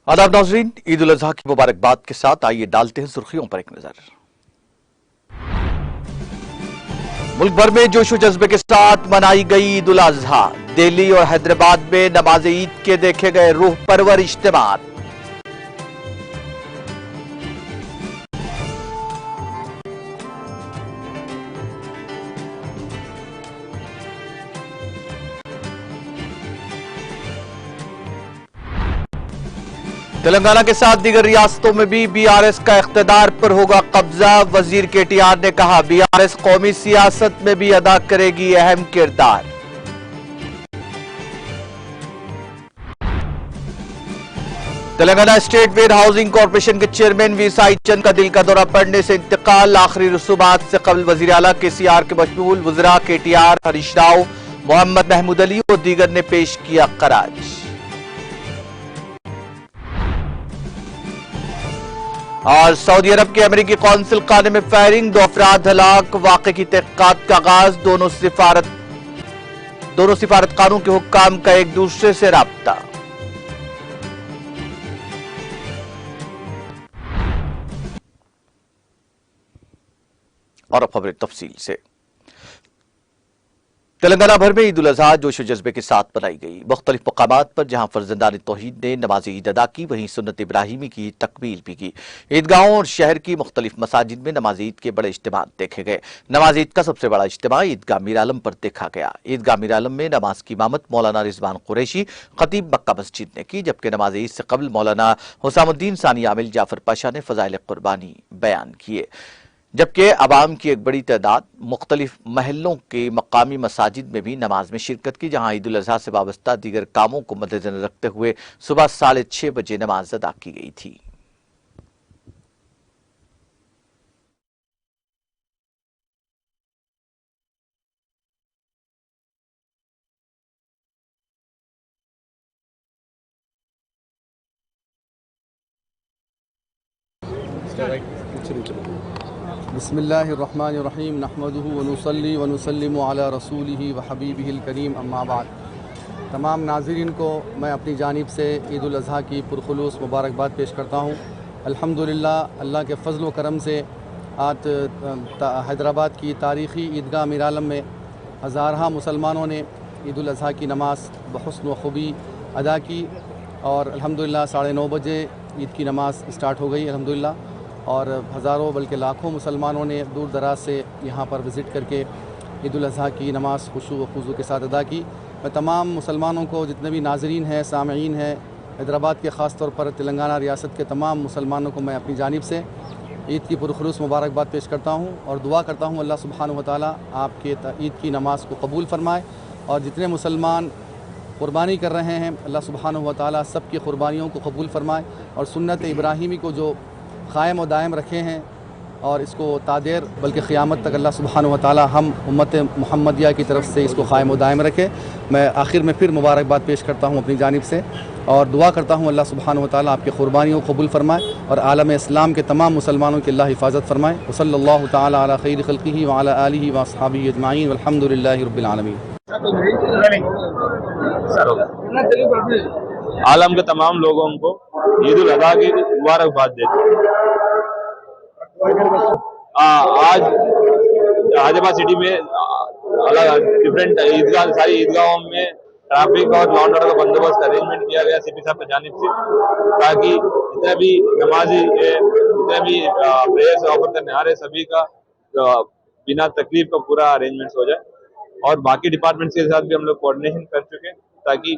आदाब नाज़रीन, ईद उल अज़हा की मुबारकबाद के साथ आइए डालते हैं सुर्खियों पर एक नजर। मुल्क भर में जोश व जज्बे के साथ मनाई गई ईद उल अज़हा। दिल्ली और हैदराबाद में नमाज ईद के देखे गए रूह परवर इज्तिमात। तेलंगाना के साथ दीगर रियासतों में भी बीआरएस का इख्तिदार पर होगा कब्जा। वजीर केटीआर ने कहा, बीआरएस कौमी सियासत में भी अदा करेगी अहम किरदार। Telangana state warehousing corporation के चेयरमैन वी साई चंद का दिल का दौरा पड़ने से इंतकाल। आखिरी रसूमात से कबल वजीर आला केसीआर के मशमूल वज़रा केटीआर, हरीश राव, मोहम्मद महमूद अली और दीगर ने पेश किया खराज। और सऊदी अरब के अमेरिकी कौंसिल खाने में फायरिंग, 2 अफराद हलाक। वाक़े की तहक़ीक़ात का आगाज। दोनों सिफारतखानों के हुक्काम का एक दूसरे से राब्ता। और अब खबरें तफसील से। तेलंगाना भर में ईद उल अज़हा जोश व जज्बे के साथ मनाई गई। मुख्तलिफ मकामात पर जहां फर्जंदान तौहीद ने नमाज ईद अदा की, वहीं सुन्नत इब्राहिमी की तकमील भी की। ईदगाहों और शहर की मुख्तलिफ मसाजिद में नमाज ईद के बड़े इज्तिमात देखे गए। नमाज ईद का सबसे बड़ा इज्तिमा ईदगाह मीर आलम पर देखा गया। ईदगाह मीर आलम में नमाज की इमामत मौलाना रिजवान कुरैशी खतीब मक्का मस्जिद ने की, जबकि नमाज ईद से कबल मौलाना हुसामुद्दीन सानी आमिल जाफर पाशा ने फजाइल कुर्बानी बयान किए। जबकि अवाम की एक बड़ी तादाद मुख्तलिफ महलों के मकामी मसाजिद में भी नमाज में शिरकत की, जहां ईद उल अज़हा से वाबस्ता दीगर कामों को मद्देनजर रखते हुए सुबह 6:30 बजे नमाज अदा की गई थी। बिस्मिल्लाहिर्रहमानिर्रहीम नहमदुहु व नुसल्ली व नुसल्लिमु अला रसूलिही व हबीबिहिल करीम अम्मा बाद। तमाम नाज़रीन को मैं अपनी जानिब से ईद उल अज़हा की पुरखुलूस मुबारकबाद पेश करता हूँ। अल्हम्दुलिल्लाह, अल्लाह के फ़ज़ल व करम से आज हैदराबाद की तारीख़ी ईदगाह मीर आलम में हज़ारहा मुसलमानों ने ईद उल अज़हा की नमाज़ बहुस्न व खूबी अदा की और अल्हम्दुलिल्लाह 9:30 बजे ईद की नमाज़ स्टार्ट हो गई अल्हम्दुलिल्लाह। और हज़ारों बल्कि लाखों मुसलमानों ने दूर दराज से यहाँ पर विज़िट करके ईद उल अज़हा की नमाज़ खुशू व खुज़ू के साथ अदा की। मैं तमाम मुसलमानों को, जितने भी नाज़रीन हैं, सामईन हैं, हैदराबाद के ख़ास तौर पर तेलंगाना रियासत के तमाम मुसलमानों को मैं अपनी जानिब से ईद की पुरखुलूस मुबारकबाद पेश करता हूँ और दुआ करता हूँ अल्लाह सुब्हानहू व तआला आपके ईद की नमाज़ को कबूल फ़रमाए। और जितने मुसलमान क़ुरबानी कर रहे हैं, अल्लाह सुब्हानहू व तआला सब की क़ुरबानियों को कबूल फ़रमाए और सुन्नत इब्राहिमी को जो क़ायम व दायम रखे हैं और इसको तादेर बल्कि क़यामत तक अल्लाह सुब्हानहू व तआला हम उम्मत मुहम्मदिया की तरफ से इसको क़ायम व दायम रखे। मैं आखिर में फिर मुबारकबाद पेश करता हूँ अपनी जानिब से और दुआ करता हूँ अल्लाह सुब्हानहू व तआला आपकी क़ुरबानियों को कबूल फ़रमाए और आलम इस्लाम के तमाम मुसलमानों की अल्लाह हिफाजत फ़रमाए। व सल्लल्लाहु तआला अला खैरि ख़ल्क़िही व अला आलिही व अस्हाबिही अजमाईन वल्हम्दुलिल्लाहि रब्बिल आलमीन। आलम के तमाम लोगों को ईद उल अज़हा की मुबारकबाद देते हैं। आज हैदराबाद सिटी में अलग डिफरेंट ईदगाह, सारी ईदगाहों में ट्रैफिक और लॉ एंड ऑर्डर का बंदोबस्त अरेंजमेंट किया गया सीपी साहब की जानिब से, ताकि जितने भी नमाजी जितने भी प्रेयर्स ऑफर करने आ रहे सभी का बिना तकलीफ का पूरा अरेंजमेंट हो जाए। और बाकी डिपार्टमेंट्स के साथ भी हम लोग कोऑर्डिनेशन कर चुके हैं, ताकि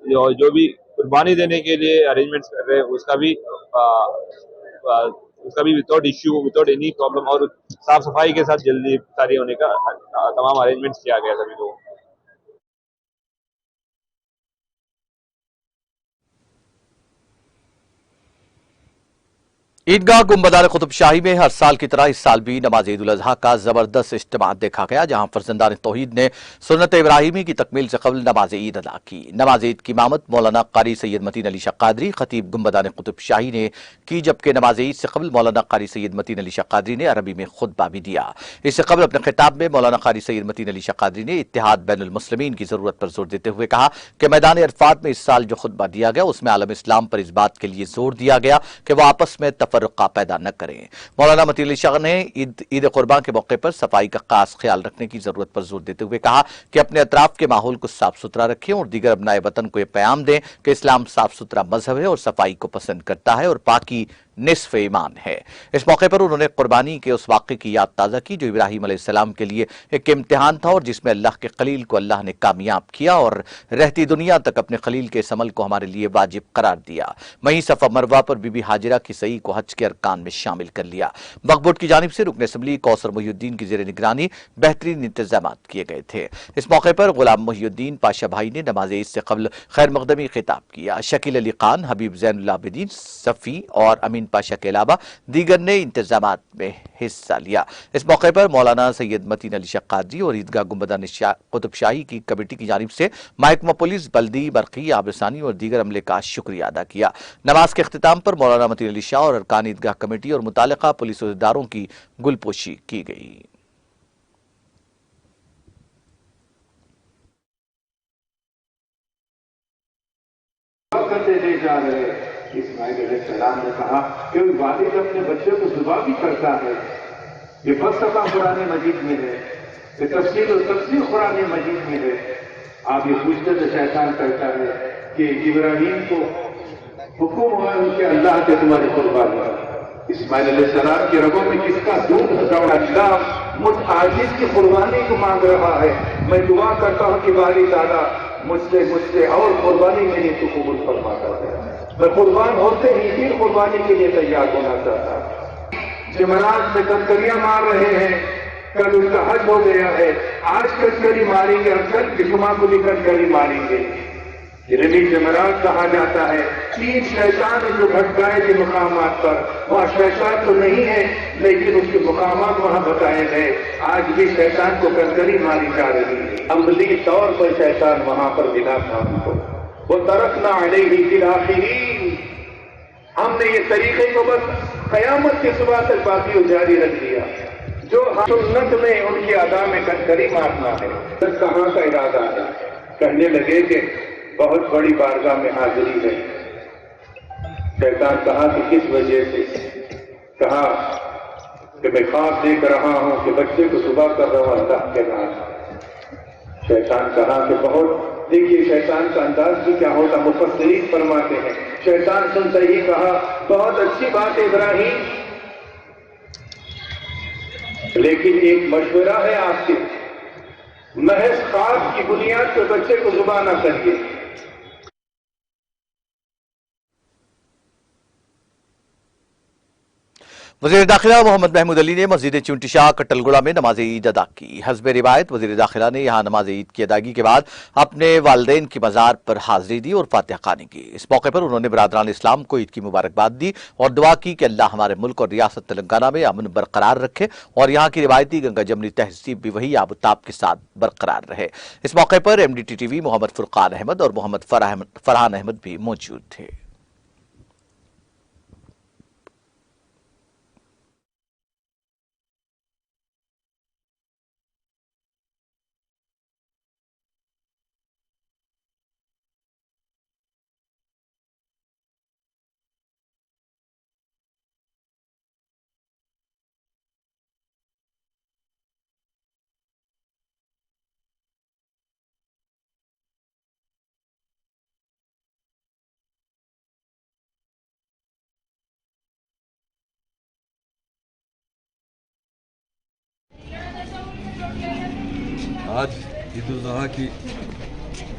जो भी कुर्बानी देने के लिए अरेंजमेंट्स कर रहे हैं उसका भी without issue, without any problem और साफ सफाई के साथ जल्दी सारी होने का तमाम अरेंजमेंट्स किया गया सभी लोगों को। ईदगाह गुंबदान कुतुब शाही में हर साल की तरह इस साल भी नमाज ईद उल अजहा का जबरदस्त इज्तिमा देखा गया, जहां फर्जंदान तौहीद ने सुन्नत इब्राहिमी की तकमील से कबल नमाज ईद अदा की। नमाज ईद की इमामत मौलाना कारी सैयद मतीन अली शाह कादरी खतीब गुंबदान कुतुब शाही ने की, जबकि नमाज ईद से कबल मौलाना कारी सैयद मतीन अली शाह कादरी ने अरबी में खुतबा भी दिया। इससे कबल अपने खिताब में मौलाना कारी सैयद मतीन अली शाह कादरी ने इत्तेहाद बैनुल मुस्लिमीन की जरूरत पर जोर देते हुए कहा कि मैदान अरफात में इस साल जो खुतबा दिया गया उसमें आलम इस्लाम पर इस बात के लिए जोर दिया गया कि वह आपस में तफर्रुका पैदा न करें। मौलाना मतीन अली शाह ने ईद कुर्बान के मौके पर सफाई का खास ख्याल रखने की जरूरत पर जोर देते हुए कहा कि अपने अतराफ के माहौल को साफ सुथरा रखें और दीगर अपनाए वतन को यह पैगाम दें कि इस्लाम साफ सुथरा मजहब है और सफाई को पसंद करता है और पाकी निस्फ ईमान है। इस मौके पर उन्होंने कुर्बानी के उस वाक़े की याद ताज़ा की जो इब्राहिम अलैहिस्सलाम के लिए एक इम्तिहान था और जिसमें अल्लाह के खलील को अल्लाह ने कामयाब किया और रहती दुनिया तक अपने खलील के इस अमल को हमारे लिए वाजिब करार दिया। वहीं सफ़ा मरवा पर बीबी हाजिरा की सई को हज के अरकान में शामिल कर लिया। वक्फ बोर्ड की जानिब से रुकन असम्बली कौसर मोहिउद्दीन की ज़ेर निगरानी बेहतरीन इंतजाम किए गए थे। इस मौके पर गुलाम मोहिउद्दीन पाशा भाई ने नमाज ईद से कबल खैर मकदमी खिताब किया। शकील अली खान, हबीब ज़ैनुल आबिदीन, सफ़ी और अमीन पाशा के अलावा दीगर ने इंतजामात में हिस्सा लिया। इस मौके पर मौलाना सैयद मतीन अली शाह कादरी और ईदगाह गुंबदान कुतुब शाही की कमेटी की जानिब से महकमा पुलिस, बल्दी, बरकी, आबसानी और दीगर अमले का शुक्रिया अदा किया। नमाज के अख्तिताम पर मौलाना मतीन अली शाह और अरकान ईदगाह कमेटी और मुतालिका पुलिस इदारों की गुलपोशी की गई। ले जा रहे इस्माइल अलैहिस्सलाम ने कहा कि वालिद अपने बच्चे को दुआ भी करता है। ये फलसफा कुरान मजीद में है, ये तफसीर और तफसीर कुरान मजीद में है। आप ये पूछते तो शैतान कहता है कि इब्राहिम को हुक्म हुआ उनके अल्लाह के तुम्हारी कुर्बानी। इस्माइल अलैहिस्सलाम की रगों में किसका दूध दौड़ा? अल्लाह मुझ आजिज की कुर्बानी को मांग रहा है। मैं दुआ करता हूँ कि वालिद दादा मुझसे और कुर्बानी के लिए तू कबूल फरमाता है। मैं कुर्बान होते ही फिर कुर्बानी के लिए तैयार होना चाहता। जमरात में कनकरियां मार रहे हैं, कल उनका हज हो गया है, आज कनकरी मारेंगे और कल की जुमा को भी कनकरी मारेंगे। रबी जमरात कहा जाता है। तीन शैतान जो भटकाए थे मुकामात पर, वहाँ शैतान तो नहीं है लेकिन उसके मुकामात वहाँ बताए गए। आज भी शैतान को कनकरी मारी जा रही है। अमली तौर पर शैतान वहाँ पर मिला था हमको। वो तरकना अलैहि फिल आखिरीन, हमने ये तरीके को बस कयामत के सुबह तक बाकी जारी रख दिया। जो सुन्नत में उनकी अदा में कनकरी मारना है, कहाँ का इरादा है? कहने लगे कि बहुत बड़ी बारगाह में हाजिरी है। शैतान कहा कि किस वजह से? कहा कि मैं ख्वाब देख रहा हूं कि बच्चे को सुबह कर रहा हूं अल्लाह के नाम। शैतान कहा कि बहुत, देखिए शैतान का अंदाज भी क्या होता, मुफस्सिरीन फरमाते हैं। शैतान सुनते ही कहा बहुत अच्छी बात है इब्राहिम, लेकिन एक मशवरा है आपके, महज ख्वाब की बुनियाद पर बच्चे को जुबा ना करिए। वज़ीर दाखिला मोहम्मद महमूद अली ने मस्जिद चुंटी शाह कटलगुड़ा में नमाज ईद अदा की। हस्ब रिवायत वज़ीर दाखिला ने यहाँ नमाज ईद की अदायगी के बाद अपने वालिदैन की मज़ार पर हाजिरी दी और फातिहा ख़वानी की। इस मौके पर उन्होंने बरादरान इस्लाम को ईद की मुबारकबाद दी और दुआ की कि अल्लाह हमारे मुल्क और रियासत तेलंगाना में अमन बरकरार रखे और यहाँ की रिवायती गंगा जमनी तहजीब भी वही आबताब के साथ बरकरार रहे। इस मौके पर MDTTV मोहम्मद फुरकान अहमद और मोहम्मद फरहान अहमद भी मौजूद थे। आज ईद उल अज़हा की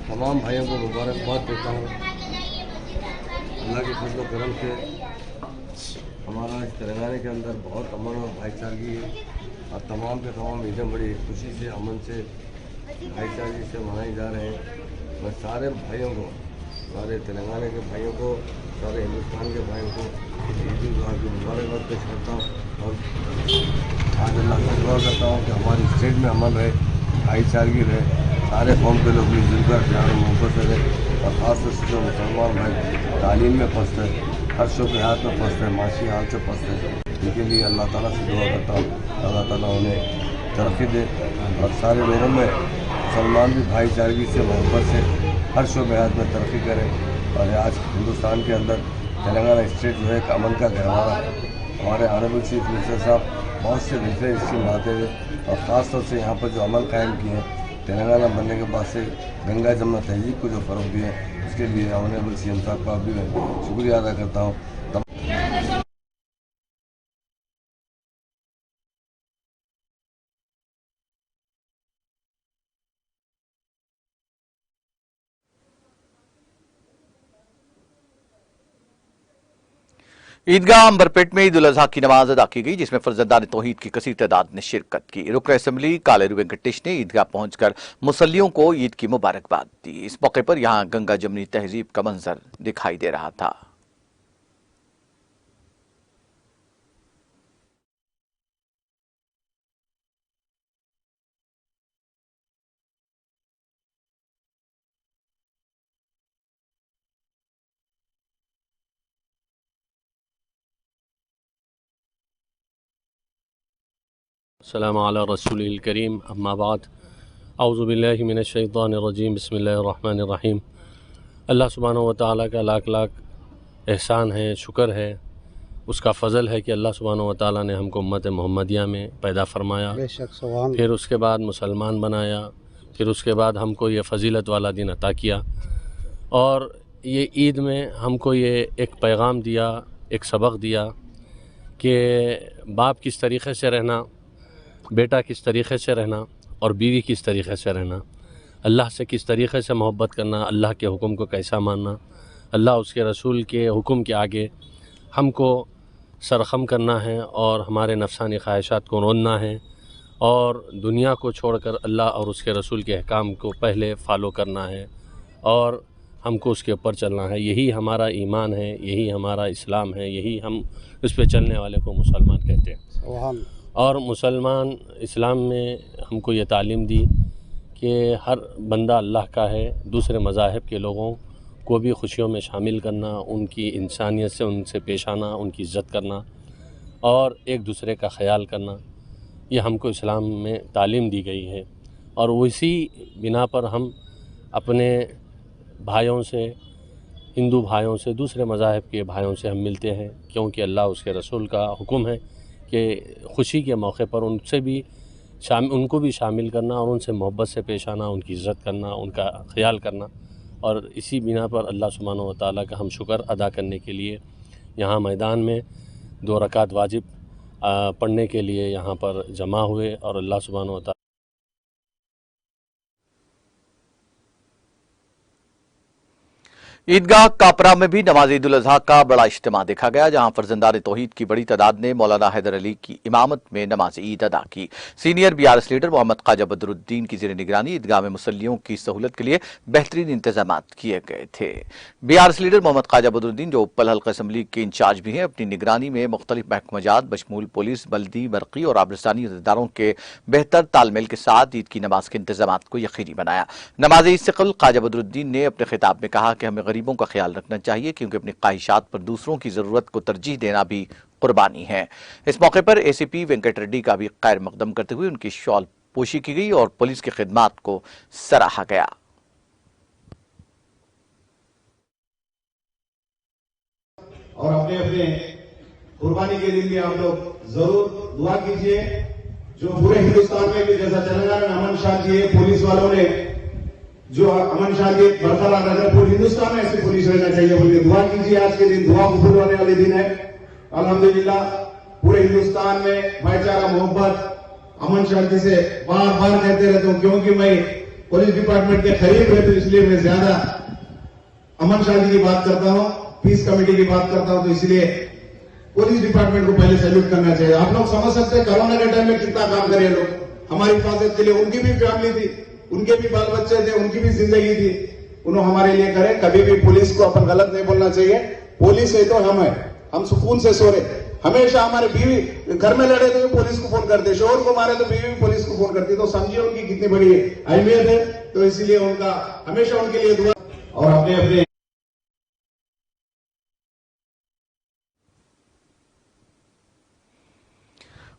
तमाम भाइयों को मुबारकबाद देता हूँ। अल्लाह के फजल करम से हमारा इस तेलंगाना के अंदर बहुत अमन और भाईचारगी है और तमाम के तमाम ईदें बड़ी खुशी से, अमन से, भाईचारगी से मनाई जा रहे हैं। मैं सारे भाइयों को, सारे तेलंगाना के भाइयों को, सारे हिंदुस्तान के भाइयों को ईद उल अज़हा की मुबारकबाद पेश करता हूँ और आज अल्लाह से दुआ करता हूँ कि हमारी स्टेट में अमन रहे, भाईचारगी रहे, सारे कौम के लोग मिलजुल कर प्यार और मोहब्बत से रहे और ख़ास तौर से जो मुसलमान भाई तालीम में फंसते हैं, हर शोब हाथ में फंसते हैं, माशी हाल से फंसते हैं, इनके लिए अल्लाह ताला से दुआ करता हूँ अल्लाह ताला उन्हें तरक्की दे और सारे लोगों में मुसलमान भी भाईचारगी से मोहब्बत से हर शोब हाथ में तरक्की करें। और आज हिंदुस्तान के अंदर तेलंगाना स्टेट जो है एक अमन का गहवारा है। हमारे ऑनरेबल चीफ मिनिस्टर साहब बहुत से दूसरे स्कीम लाते हुए और ख़ास तौर से यहाँ पर जो अमल कायम किए हैं तेलंगाना बनने के बाद से गंगा जमुना तहजीब को जो फ़रोग़ दिए उसके लिए ऑनरेबल सीएम साहब का भी मैं शुक्रिया अदा करता हूँ। ईदगाह अंबरपेट में ईद उल अजहा की नमाज अदा की गई, जिसमें फर्जंदान तौहीद की कसीर तादाद ने शिरकत की। रुकन असेंबली कालेरू वेंकटेश ने ईदगाह पहुंचकर मुसल्लियों को ईद की मुबारकबाद दी। इस मौके पर यहां गंगा जमनी तहजीब का मंजर दिखाई दे रहा था। अस्सलामु अला रसूलिल करीम अम्मा बाद औज़ु बिल्लाहि मिनश शैतानिर रजीम बिस्मिल्लाहिर रहमानिर रहीम। अल्लाह सुब्हानहु व तआला का लाख लाख एहसान है, शुक्र है, उसका फ़ज़ल है कि अल्लाह सुब्हानहु व तआला ने हमको उम्मत मोहम्मदिया में पैदा फरमाया, फिर उसके बाद मुसलमान बनाया, फिर उसके बाद हमको ये फ़जीलत वाला दिन अता किया और ये ईद में हमको ये एक पैगाम दिया, एक सबक दिया कि बाप किस तरीक़े से रहना, बेटा किस तरीक़े से रहना और बीवी किस तरीक़े से रहना, अल्लाह से किस तरीक़े से मोहब्बत करना, अल्लाह के हुक्म को कैसा मानना, अल्लाह उसके रसूल के हुक्म के आगे हमको सरख़म करना है और हमारे नफसानी ख्वाहिशात को रोनना है और दुनिया को छोड़कर अल्लाह और उसके रसूल के अहकाम को पहले फ़ॉलो करना है और हमको उसके ऊपर चलना है। यही हमारा ईमान है, यही हमारा इस्लाम है, यही हम उस पर चलने वाले को मुसलमान कहते हैं। और मुसलमान इस्लाम में हमको ये तालीम दी कि हर बंदा अल्लाह का है, दूसरे मज़ाहिब के लोगों को भी खुशियों में शामिल करना, उनकी इंसानियत से उनसे पेश आना, उनकी इज़्ज़त करना और एक दूसरे का ख़याल करना, ये हमको इस्लाम में तालीम दी गई है। और उसी बिना पर हम अपने भाइयों से, हिंदू भाइयों से, दूसरे मज़ाहिब के भाइयों से हम मिलते हैं, क्योंकि अल्लाह उसके रसूल का हुक्म है कि खुशी के मौके पर उनसे भी उनको भी शामिल करना और उनसे मोहब्बत से पेश आना, उनकी इज़्ज़त करना, उनका ख्याल करना। और इसी बिना पर अल्लाह सुब्हानहु व तआला का हम शुक्र अदा करने के लिए यहाँ मैदान में 2 रकात वाजिब पढ़ने के लिए यहाँ पर जमा हुए और अल्लाह सुब्हानहु व तआला ईदगाह कापरा में भी नमाज ईद उल अजहा का बड़ा इज्तिमा देखा गया, जहां फर्जंदान तौहीद की बड़ी तादाद ने मौलाना हैदर अली की इमामत में नमाज ईद अदा की। Senior BRS leader Mohammed Khwaja Badruddin की ज़ेर निगरानी ईदगाह में मुसल्लियों की सहूलत के लिए बेहतरीन इंतजाम किए गए थे। बीआरएस लीडर मोहम्मद ख्वाजा बदरुद्दीन, जो उपल हल्का असम्बली के इंचार्ज भी हैं, अपनी निगरानी में मुख्तलिफ महकमात बशमूल पुलिस, बल्दी, बरकी और आबरसानी इदारों के बेहतर तालमेल के साथ ईद की नमाज के इंतजाम को यकीनी बनाया। नमाज ईद से कबल ख्वाजा बदरुद्दीन ने अपने खिताब में कहा कि हमें गरीबों का ख्याल रखना चाहिए, क्योंकि अपनी ख्वाहिशात पर दूसरों की जरूरत को तरजीह देना भी कुर्बानी है। इस मौके पर एसीपी वेंकट रेड्डी का भी खैर मकदम करते हुए उनकी शॉल पोशी की गई और पुलिस की खिदमत को सराहा गया। और अपने अपने कुर्बानी के लिए भी आप लोग जरूर दुआ कीजिए। जो पूरे हिंदुस्तान में भी जैसा तेलंगाना में अमन शाह की पुलिस वालों ने जो अमन शाह की बरकरार रहे, पूरे हिंदुस्तान में ऐसी पुलिस रहना चाहिए बोल के दुआ कीजिए। आज के दिन दुआ कबूल होने वाले दिन है। अल्हम्दुलिल्लाह पूरे हिंदुस्तान में भाईचारा, मोहब्बत अमन शाह जी से बार बार कहते रहता हूँ, क्योंकि मैं पुलिस डिपार्टमेंट के करीब रहते हूँ, इसलिए मैं ज्यादा अमन शाह जी की बात करता हूँ, पीस कमेटी की बात करता हूँ। तो इसलिए पुलिस डिपार्टमेंट को पहले सैल्यूट करना चाहिए। आप लोग समझ सकते हैं कोरोना के टाइम में कितना काम करे लोग हमारी हिफाजत के लिए। उनकी भी फैमिली थी, उनके भी बाल बच्चे थे, उनकी भी जिंदगी थी, उन्होंने हमारे लिए करे। कभी भी पुलिस को अपन गलत नहीं बोलना चाहिए। पुलिस है तो हम है, हम सुकून से सो रहे। हमेशा हमारे बीवी घर में लड़े तो पुलिस को फोन करते, शोहर को मारे तो बीवी भी पुलिस को फोन करती, तो समझिए उनकी कितनी बड़ी अहमियत है। तो इसीलिए उनका हमेशा उनके लिए दुआ और अपने अपने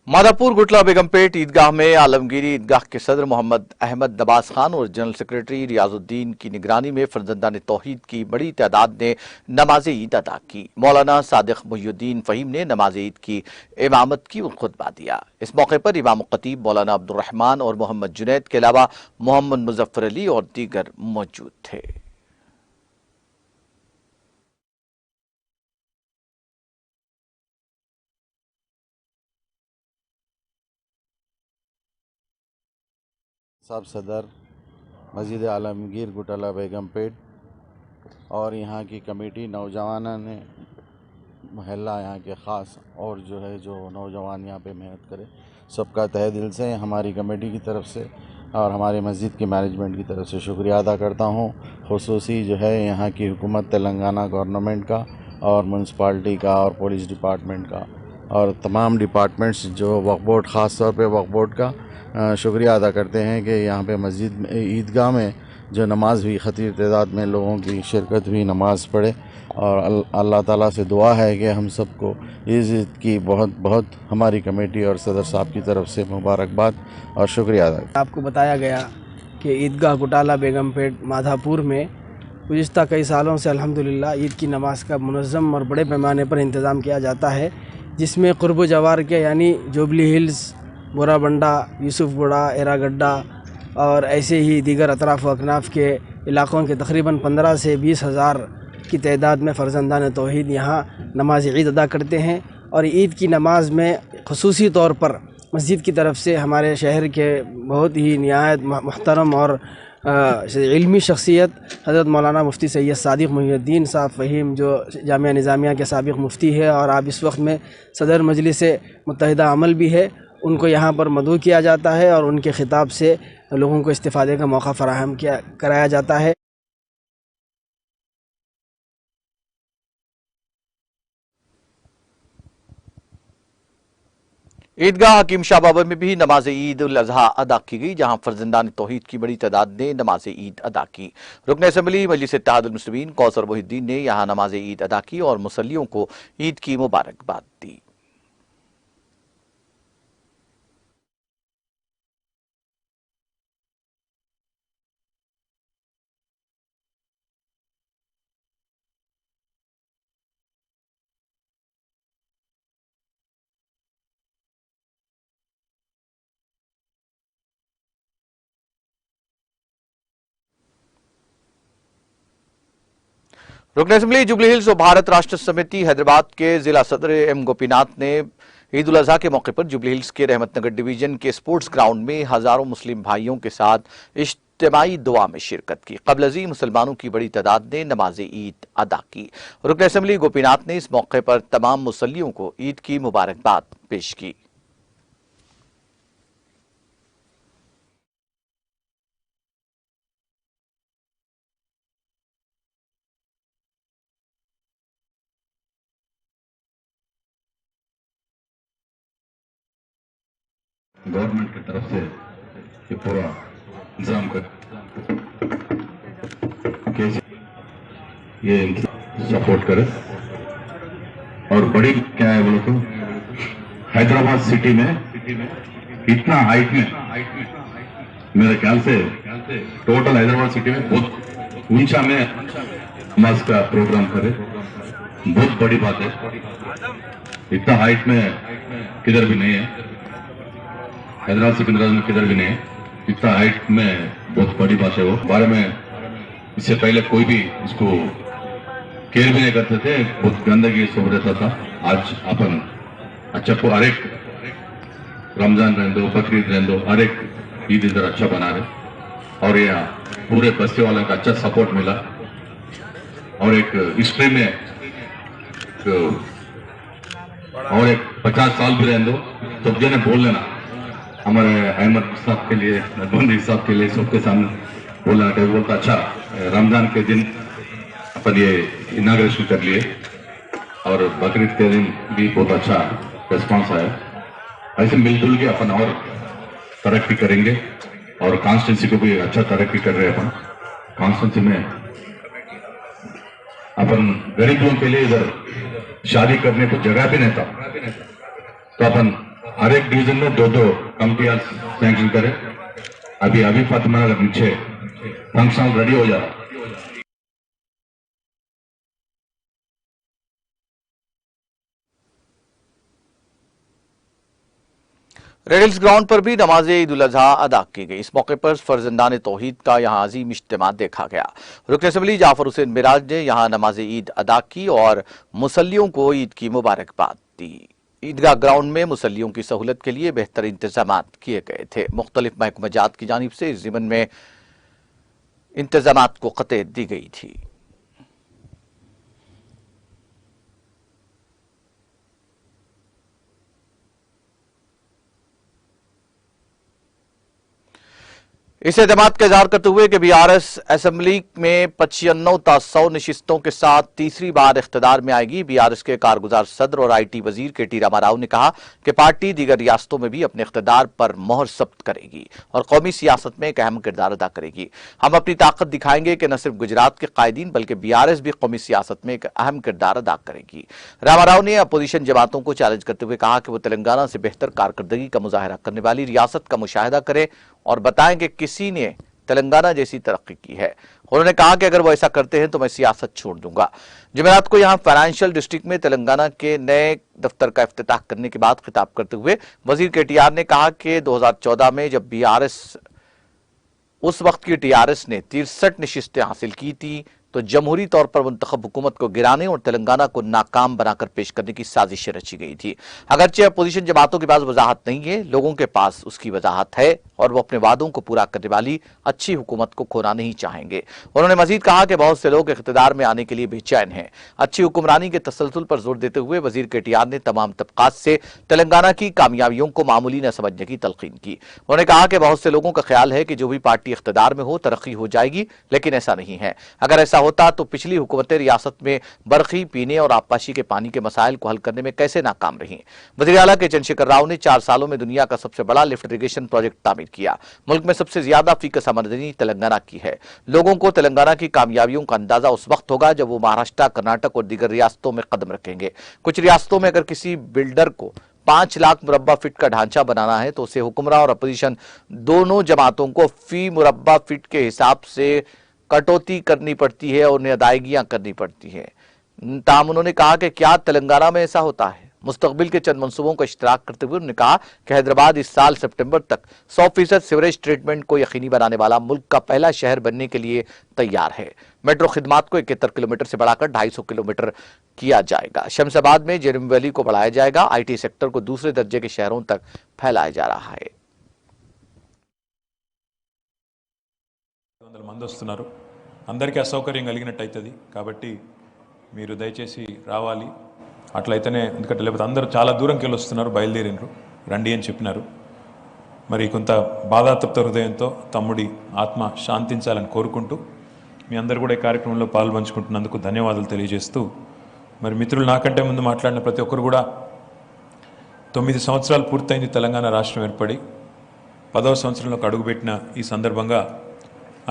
माधापुर गुटला बेगमपेट ईदगाह में आलमगीरी ईदगाह के सदर मोहम्मद अहमद नवाज खान और जनरल सेक्रेटरी रियाजुद्दीन की निगरानी में फर्जंदान तौहीद की बड़ी तादाद ने नमाज ईद अदा की। मौलाना सादिक मुहियुद्दीन फहीम ने नमाज ईद की इमामत की और खुतबा दिया। इस मौके पर इमाम खतीब मौलाना अब्दुर्रहमान और मोहम्मद जुनैद के अलावा मोहम्मद मुजफ्फर अली और दीगर मौजूद थे। साहब सदर मस्जिद आलमगीर गुटला बेगमपेट और यहाँ की कमेटी नौजवान ने महल्ला यहाँ के ख़ास और जो है जो नौजवान यहाँ पे मेहनत करे, सबका तहे दिल से हमारी कमेटी की तरफ से और हमारी मस्जिद की मैनेजमेंट की तरफ से शुक्रिया अदा करता हूँ। खुसूसी जो है यहाँ की हुकूमत तेलंगाना गवर्नमेंट का और म्यूनसिपाल्टी का और पुलिस डिपार्टमेंट का और तमाम डिपार्टमेंट्स जो वक्फ बोर्ड, ख़ास तौर पे वक्फ बोर्ड का शुक्रिया अदा करते हैं कि यहाँ पे मस्जिद में ईदगाह में जो नमाज हुई, खतीर तादाद में लोगों की शिरकत हुई, नमाज़ पढ़े और अल्लाह ताला से दुआ है कि हम सबको इस ईद की बहुत बहुत हमारी कमेटी और सदर साहब की तरफ से मुबारकबाद और शुक्रिया अदा। आपको बताया गया कि ईदगाह गुटाला बेगमपेट माधापुर में गुज़िश्ता कई सालों से अल्हम्दुलिल्लाह ईद की नमाज का मुनज़्ज़म और बड़े पैमाने पर इंतज़ाम किया जाता है, जिसमें क़ुर्ब जवार के यानी जुबली हिल्स, बोराबंडा, यूसुफगुड़ा, एरागड्डा और ऐसे ही दीगर अतराफ़ व अकनाफ़ के इलाक़ों के तकरीबन 15 से 20 हज़ार की तादाद में फ़र्जंदान तौहीद यहाँ नमाज ईद अदा करते हैं। और ईद की नमाज में ख़ुसूसी तौर पर मस्जिद की तरफ से हमारे शहर के बहुत ही निहायत मुहतरम और इल्मी शख्सियत हज़रत मौलाना मुफ्ती सैयद सादिक मुहियुद्दीन साहब फ़हीम, जो जामिया निज़ामिया के साबिक़ मुफ्ती है और आप इस वक्त में सदर मजलिस मुत्तहिदा अमल भी है, उनको यहाँ पर मदऊ किया जाता है और उनके ख़िताब से लोगों को इस्तिफ़ादे का मौका फ़राहम कराया जाता है। ईदगाह हकीम शाह बाबर में भी नमाज ईद उल अज़हा अदा की गई, जहां फर्जंदान तौहीद की बड़ी तादाद ने नमाज ईद अदा की। रुकन असम्बली मजलिस इत्तेहादुल मुस्लिमीन कौसर मोहिद्दीन ने यहां नमाज ईद अदा की और मुसल्लियों को ईद की मुबारकबाद दी। रुकन असम्बली जुबली हिल्स और भारत राष्ट्र समिति हैदराबाद के जिला सदर एम गोपीनाथ ने ईद उल अज़हा के मौके पर जुबली हिल्स के रहमत नगर डिवीजन के स्पोर्ट्स ग्राउंड में हजारों मुस्लिम भाइयों के साथ इज्तिमाई दुआ में शिरकत की। क़ब्ल अज़ीं मुसलमानों की बड़ी तादाद ने नमाज ईद अदा की। रुकन असम्बली गोपीनाथ ने इस मौके पर तमाम मुसल्लियों को ईद की मुबारकबाद पेश की। गवर्नमेंट की तरफ से ये पूरा इंतजाम कर ये सपोर्ट करे और बड़ी क्या है बोलो तो हैदराबाद सिटी में इतना हाइट में मेरे ख्याल से टोटल हैदराबाद सिटी में बहुत ऊंचा में नमाज का प्रोग्राम करे, बहुत बड़ी बात है। इतना हाइट में किधर भी नहीं है, हैदराबाद सिटी में किधर भी नहीं है, इतना हाइट में बहुत बड़ी बात है। वो बारे में इससे पहले कोई भी इसको केयर भी नहीं करते थे, बहुत गंदगी सब रहता था। आज अपन अच्छा को हर एक रमजान रहने दो, बकरीद रहने दो, हर एक ईद इधर अच्छा बना रहे और ये पूरे बस्ती वालों का अच्छा सपोर्ट मिला। और एक हिस्ट्री में और एक 50 साल भी रहने दो, सब जने बोल लेना हमारे अहमद साहब के लिए, नदबंदी साहब के लिए, सबके सामने बोलना कि बोलता अच्छा रमजान के दिन अपन ये इनाग्रेशन कर लिए और बकरीद के दिन भी बहुत अच्छा रिस्पांस आया। ऐसे मिलजुल के अपन और तरक्की करेंगे और कॉन्स्टिट्यूंसी को भी अच्छा तरक्की कर रहे हैं। अपन कॉन्स्टिट्यूंसी में अपन गरीबों के लिए इधर शादी करने को जगह भी नहीं था, तो अपन हर एक डिवीजन में 2-2 कमिटियां सैंक्शन करें। अभी फातिमा नगर नीचे फंक्शन रेडी हो जा रहा। रेड हिल्स ग्राउंड पर भी नमाज ईद उल अजहा अदा की गई। इस मौके पर फर्जंदान तौहीद का यहां अजीम इज्तिमा देखा गया। रुकन असेंबली जाफर हुसैन मिराज ने यहां नमाज ईद अदा की और मुसल्लियों को ईद की मुबारकबाद दी। ईदगाह ग्राउंड में मुसल्लियों की सहूलत के लिए बेहतर इंतजाम किए गए थे। मुख्तलिफ महकमाजात की जानिब से इस ज़िमन में इंतजामात को क़तई दी गई थी। इस एतमाद का इजहार करते हुए कि बीआरएस असेंबली में 95 नशिस्तों के साथ तीसरी बार इख्तिदार में आएगी, बीआरएस के कारगुजार सदर और आईटी वजीर के.टी. रामाराव ने कहा कि पार्टी दीगर रियासतों में भी अपने इख्तिदार पर मोहर सब्त करेगी और कौमी सियासत में एक अहम किरदार अदा करेगी। हम अपनी ताकत दिखाएंगे कि न सिर्फ गुजरात के कायदीन बल्कि बीआरएस भी कौमी सियासत में एक अहम किरदार अदा करेगी। रामाराव ने अपोजिशन जमातों को चैलेंज करते हुए कहा कि वो तेलंगाना से बेहतर कारकर्दगी का मुजाहरा करने वाली रियासत का मुशाहिदा करें और बताएं कि किसी ने तेलंगाना जैसी तरक्की की है। उन्होंने कहा कि अगर वो ऐसा करते हैं तो मैं सियासत छोड़ दूंगा। जुमेरात को यहां फाइनेंशियल डिस्ट्रिक्ट में तेलंगाना के नए दफ्तर का इफ्तिताह करने के बाद खिताब करते हुए वजीर केटीआर ने कहा कि 2014 में जब बीआरएस उस वक्त की टीआरएस ने 63 नशिस्तें हासिल की थी तो जमहूरी तौर पर मुंतखब हुकूमत को गिराने और तेलंगाना को नाकाम बनाकर पेश करने की साजिश रची गई थी। अगरचे अपोजिशन जमातों के पास वजाहत नहीं है, लोगों के पास उसकी वजाहत है और वो अपने वादों को पूरा करने वाली अच्छी हुकूमत को खोना नहीं चाहेंगे। उन्होंने मजीद कहा कि बहुत से लोग इख्तिदार में आने के लिए बेचैन हैं। अच्छी हुक्मरानी के तसलसल पर जोर देते हुए वजीर केटीआर ने तमाम तबकात से तेलंगाना की कामयाबियों को मामूली न समझने की तलकीन की। उन्होंने कहा कि बहुत से लोगों का ख्याल है कि जो भी पार्टी इख्तिदार में हो तरक्की हो जाएगी, लेकिन ऐसा नहीं है। अगर ऐसा होता तो पिछली हुकूमतें रियासत में बरखी, पीने और आबपाशी के पानी के मसाइल को हल करने में कैसे नाकाम रहीं। वज़ीर आला के चंद्रशेखर राव ने 4 सालों में दुनिया का सबसे बड़ा लिफ्ट इरिगेशन प्रोजेक्ट तामीर किया। मुल्क में सबसे ज्यादा फीकस आमदनी तेलंगाना की है। लोगों को तेलंगाना की कामयाबियों का अंदाजा उस वक्त होगा जब वो महाराष्ट्र, कर्नाटक और दीगर रियासतों में कदम रखेंगे। कुछ रियासतों में अगर किसी बिल्डर को 5 लाख मुरब्बा फीट का ढांचा बनाना है तो उसे हुक्मरान और अपोजिशन दोनों जमातों को फी मुरब्बा फीट के हिसाब से कटौती करनी पड़ती है और उन्हें अदायगियां करनी पड़ती है। ताहम उन्होंने कहा कि क्या तेलंगाना में ऐसा होता है। मुस्तकबिल के चंद मंसूबों का इश्तराक करते हुए उन्होंने कहा कि हैदराबाद इस साल सितंबर तक 100% सीवरेज ट्रीटमेंट को यकीनी बनाने वाला मुल्क का पहला शहर बनने के लिए तैयार है। मेट्रो खिदमात को 71 किलोमीटर से बढ़ाकर 250 किलोमीटर किया जाएगा। शमशाबाद में जेएम वैली को बढ़ाया जाएगा। आईटी सेक्टर को दूसरे दर्जे के शहरों तक फैलाया जा रहा है। మంది వస్తున్నారు, అందరికీ అసౌకర్యం కలిగినట్టయితది కాబట్టి మీరు దయచేసి రావాలి. అట్లయితేనే, ఎందుకంటే లేకపోతే అందరూ చాలా దూరంకి వెళ్ళి వస్తున్నారు, బయలుదేరినరు, రండి అని చెప్పినారు. మరి కొంత బాధాతప్త హృదయంతో తమ్ముడి ఆత్మ శాంతించాలని కోరుకుంటూ మీ అందరూ కూడా ఈ కార్యక్రమంలో పాల్పంచుకుంటున్నందుకు ధన్యవాదాలు తెలియజేస్తూ, మరి మిత్రులు నాకంటే ముందు మాట్లాడిన ప్రతి ఒక్కరు కూడా 9 సంవత్సరాలు పూర్తయింది తెలంగాణ రాష్ట్రం ఏర్పడి 10వ సంవత్సరంలోకి అడుగుపెట్టిన ఈ సందర్భంగా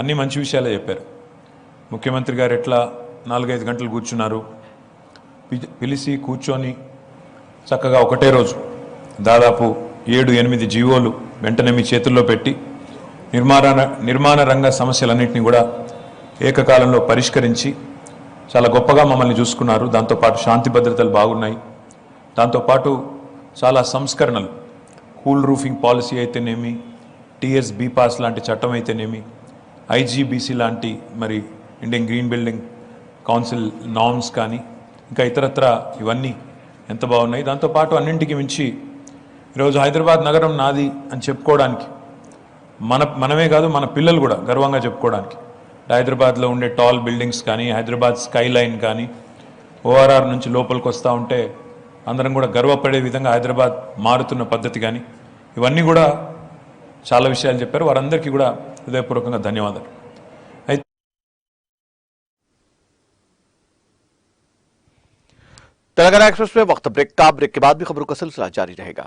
అన్ని మంచి విషయాలే చెప్పారు. ముఖ్యమంత్రి గారు ఎట్లా 4-5 గంటలు కూర్చున్నారు, పిలిచి కూర్చొని చక్కగా ఒకటే రోజు దాదాపు 7-8 జీవోలు వెంటనే మీ చేతుల్లో పెట్టి నిర్మాణ రంగ సమస్యలన్నింటినీ కూడా ఏకకాలంలో పరిష్కరించి చాలా గొప్పగా మమ్మల్ని చూసుకున్నారు. దాంతోపాటు శాంతి భద్రతలు బాగున్నాయి. దాంతోపాటు చాలా సంస్కరణలు, కూల్ రూఫింగ్ పాలసీ అయితేనేమి, టీఎస్ బీ పాస్ లాంటి చట్టం అయితేనేమి, ఐజీబీసీ లాంటి మరి Indian green building council norms కానీ ఇంకా ఇతరత్ర ఇవన్నీ ఎంత బాగున్నాయి. దాంతోపాటు అన్నింటికి మించి ఈరోజు హైదరాబాద్ నగరం నాది అని చెప్పుకోవడానికి మనమే కాదు, మన పిల్లలు కూడా గర్వంగా చెప్పుకోవడానికి హైదరాబాద్లో ఉండే టాల్ బిల్డింగ్స్ కానీ, హైదరాబాద్ స్కై లైన్ కానీ, ఓఆర్ఆర్ నుంచి లోపలికి వస్తూ ఉంటే అందరం కూడా గర్వపడే విధంగా హైదరాబాద్ మారుతున్న పద్ధతి కానీ, ఇవన్నీ కూడా చాలా విషయాలు చెప్పారు. వారందరికీ కూడా హృదయపూర్వకంగా ధన్యవాదాలు. तेलंगाना एक्सप्रेस में वक्त ब्रेक के बाद भी खबरों का सिलसिला जारी रहेगा।